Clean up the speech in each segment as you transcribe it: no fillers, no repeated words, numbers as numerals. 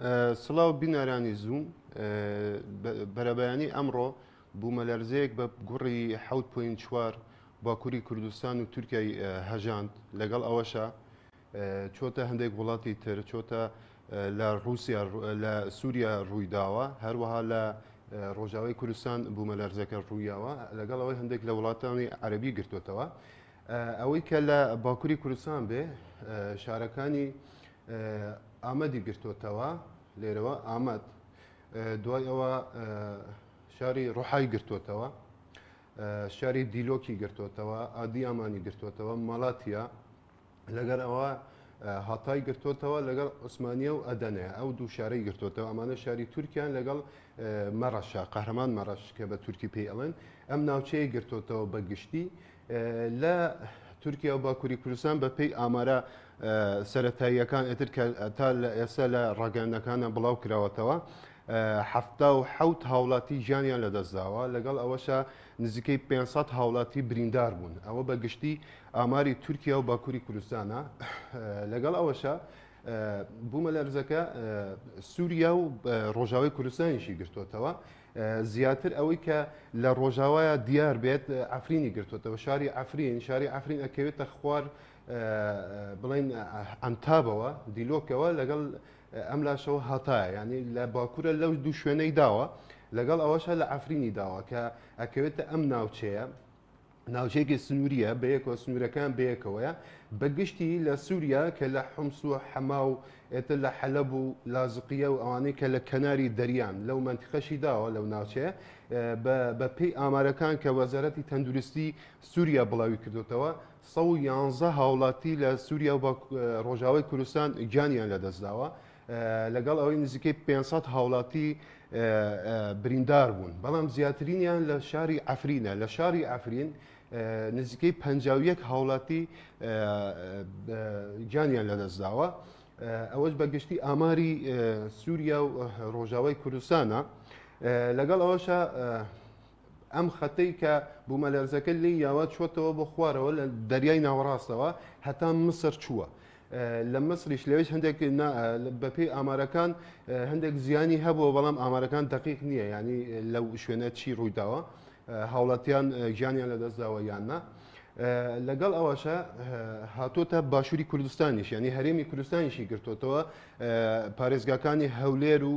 سڵاو بینەرانی زووم بەرەبەیانی ئەمڕۆ بوومەلەرزەیەک بە گوڕی 7.4 باکووری کوردستان و تورکیای هەژاند لەگەڵ ئەوەشە چۆتە هەندێک وڵاتی تر چۆتە لە رووسیا لە سووریا ڕوویداوە هەروەها لە ڕۆژاوی کوردستان بوومەلەرزەکە ڕوویاوە لەگەڵ ئەوەی هەندێک لە وڵاتانی عەرەبی گرتوتەوە ئەوەی کە لە باکووری کوردستان بێ شارەکانی ئامەدی گرتوتەوە لێرەوە ئامەد دوای ئەوە شاری ڕۆحای گرتوتەوە شاری دیلۆکی گرتوتەوە ئادی ئامانی گرتوتەوە مەڵاتیا لەگەر ئەوە هاتای گرتوتەوە لەگەڵ عوسمانیە و ئەدەنەیە ئەو دوو شارەی گرتوتەوە ئەمانە شاری تورکیان لەگەڵ مەڕەشە قەهرەمان مەڕەش کە بە تورکی پێی ئەڵێن ئەم ناوچەیە گرتوتەوە بە گشتی لە تورکیا و باکووری کوردستان بە پێی ئامارە سەرەتاییەکان ئێتر کە تا لە ئێستا لە ڕاگەیاندنەکانە بڵاو کراوەتەوە حەفتا و حەوت هاوڵاتی ژیانیان لەدەستداوە لەگەڵ ئەوەشە نزیکەی 500 هاوڵاتی بریندار بوون ئەوە بە گشتی ئاماری تورکیا و باکووری کوردستانە لەگەڵ ئەوەشە بوومەلەرزەکە سووریا و ڕۆژاوی کوردستانیشی گرتوتەوە زیاتر ئەوەی کە لە ڕۆژاوایە دیار بێت ئەفرینی گرتوتەوە شاری ئەفرین ئەکەوێتە خوار بڵین ئەنتابەوە دیلۆکەوە لەگەڵ ئەم لاشەوە هاتایە ینی لە باکوورە لەو دوو شوێنەی داوە لەگەڵ ئەوەشە لە ئەفرینی داوە کە ئەکەوێتە ئەم ناوچەیە ناوچەیەکی سنووریە بەیەکەوە سنوورەکان بەیەکەوەیە بەگشتی لە سووریا کە لە حومس و حەما و ئێتر لە حەلەب و لازقیە و ئەوانەی کە لە کەناری دەریان لەو منتیقەشی داوە لەو ناوچەیە بە پێی ئامارەکان کە وەزارەتی تەندروستی سووریا بڵاوی کردوتەوە 111 هاوڵاتی لە سووریا و ڕۆژاوی کوردستان گیانیان لەدەستداوە لەگەڵ ئەوەی نزیکەی 500 هاوڵاتی بریندار بوون بەڵام زیاترینیان لە شاری ئەفرینە لە شاری ئەفرین نزیکەی 51 هاوڵاتی گیانیان لەدەستداوە ئەوەش بەگشتی ئاماری سووریا و ڕۆژاوی کوردستانە لەگەڵ ئەوەشە ئەم خەتەی کە بوومەلەرزەکە لی یاوە چۆتەوە بۆ خوارەوە لە دەریای ناوەڕاستەوە هەتا مسر چووە لە مەسریش لەوێش هەندێک بەپێی ئامارەکان هەندێک زیانی هەبووە بەڵام ئامارەکان دقیق نییە ینی لەو شوێنە چی ڕوویداوە هاوڵاتیان ژیانیان لەدەستداوە یاننا لەگەڵ ئەوەشە هاتۆتە باشووری کوردستانیش ینی هەرێمی کوردستانیشی گرتوتەوە پارێزگاکانی هەولێر و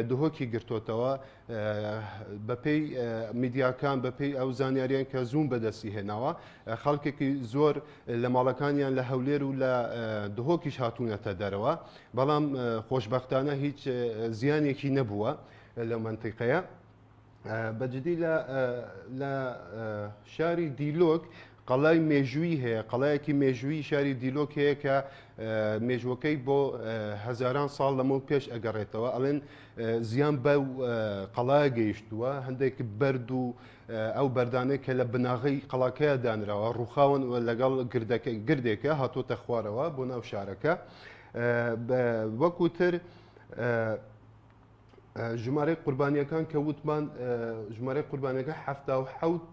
دهۆکی گرتوتەوە بەپێی میدیاکان بەپێی ئەو زانیاریان کە زووم بەدەستی هێناوە خەڵکێکی زۆر لە ماڵەکانیان لە هەولێر و لە دهۆکیش هاتوونەتە دەرەوە بەڵام خۆشبەختانە هیچ زیانێکی نەبووە لەو منتیقەیە بەجددی لە شاری دیلۆک قەڵای مێژووی هەیە قەڵایەکی مێژووی شاری دیلۆک هەیە کە مێژوەکەی بۆ هەزاران ساڵ لەمەوە پێش ئەگەڕێتەوە ئەڵێن زیان بەو قەڵایە گەیشتووە هەندێک بەرد و ئەو بەردانەی کە لە بناغی قەڵاکەیە دانراوە ڕووخاون لەگەڵ گردێکە هاتۆتە خوارەوە بۆ ناو شارەکە وەکوتر ژمارەی قوربانیەکان کە وتمان ژمارەی قوربانیەکە 77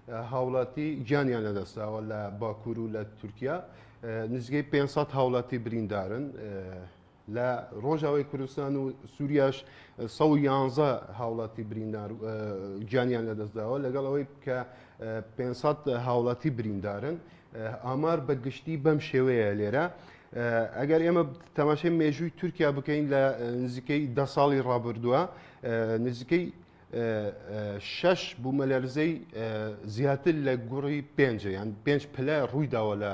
هاوڵاتی گیانیان لەدەستاوە لە باکوور و لە تورکیا نزیکەی 500 هاوڵاتی بریندارن لە ڕۆژاوی کوردستان و سووریاش 111 هاوڵاتی بریندار گیانیان لەدەستداوە لەگەڵ ئەوەی کە 500 هاوڵاتی بریندارن ئامار بە گشتی بەم شێوەیە لێرە ئەگەر ئێمە تەماشای مێژووی تورکیا بکەین لە نزیکەی 10 ساڵی ڕابردووە نزیکەی 6 بوومەلەرزەی زیاتر لە گوڕی 5 یان 5 پلە ڕوویداوە لە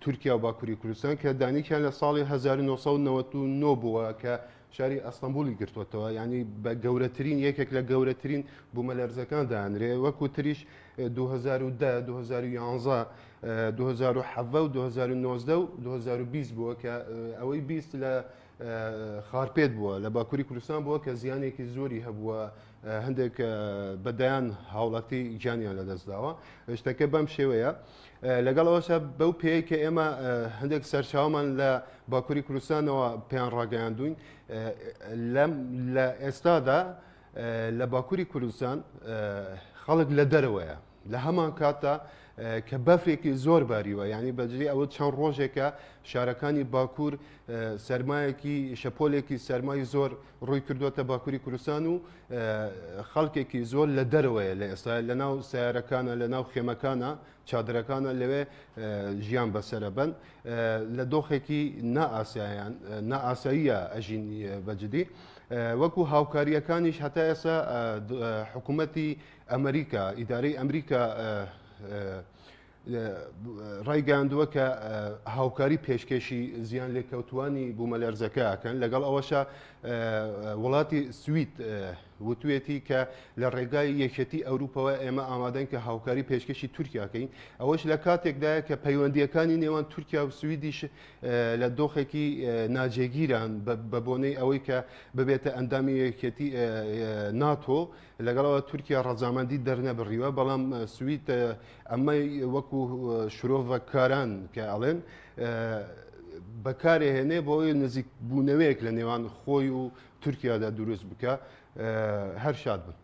تورکیا و باکووری کوردستان کە دانیکیان لە ساڵی 1999 بووە کە شاری ئەستەمبولی گرتوتەوە ینی بە گەورەترین یەکێک لە گەورەترین بوومەلەرزەکان دانرێ وەکو تریش 2010 2011 2007 و 2019 و 2020 بووە کە ئەوەی 20 لە خارپێت بووە لە باکووری کوردستان بووە کە زیانێکی زۆری هەبووە هەندێک بەدایان هاوڵاتی گیانیان لەدەستداوە شتەکە بەم شێوەیە لەگەڵ ئەوەشە بەو پێی کە ئێمە هەندێک سەرچاومان لە باکووری کوردستانەوە پێیان ڕاگەیاندوین لە ئێستادا لە باکووری کوردستان خەڵک لە دەرەوەیە لە هەمان کاتە کە بەفرێکی زۆر باریوە یعنی بەجێ ئەوە چەند ڕۆژێکە شارەکانی باکوور سەرمایەکی شەپۆلێکی سەرمای زۆر ڕووی کردوتە باکووری کوردستان و خەڵکێکی زۆر لە دەرەوەیە لە ئێستا لە ناو سیارەکانە لە ناو خێمەکانە چادرەکانە لەوێ ژیان بەسەرە بن لە دۆخێکی نائاساییان نائاساییە ئەژین بەجددی وەکو هاوکاریەکانیش هەتا ئێستا حکوومەتی ئەمریکا ئیدارەی ئەمریکا ڕایگەاندووە کە هاوکاری پێشکەشی زیان لێکەوتوانی بوومەلەرزەکەکەن لەگەڵ ئەوەشە وڵاتی سوید وتوێتی کە لە ڕێگای یەکێتی ئەوروپەوە ئێمە ئامادەن کە هاوکاری پێشکەشی تورکیاکەین ئەوەش لە کاتێکدایە کە پەیوەندیەکانی نێوان تورکیا و سویدیش لە دۆخێکی ناجێگیران بە بۆنەی ئەوەی کە ببێتە ئەندامی یەکێتی ناتۆ لەگەڵەوە تورکیا ڕەزامەندی دەرنەبڕیوە بەڵام سوید ئەمە وەکو شرۆڤە کاران کە ئەڵێن بەکارهێنێ بۆ ئەوەی نزیک بوونەوەیەک لە نێوان خۆی و تورکیادا دروست بکە هەر شاد بن.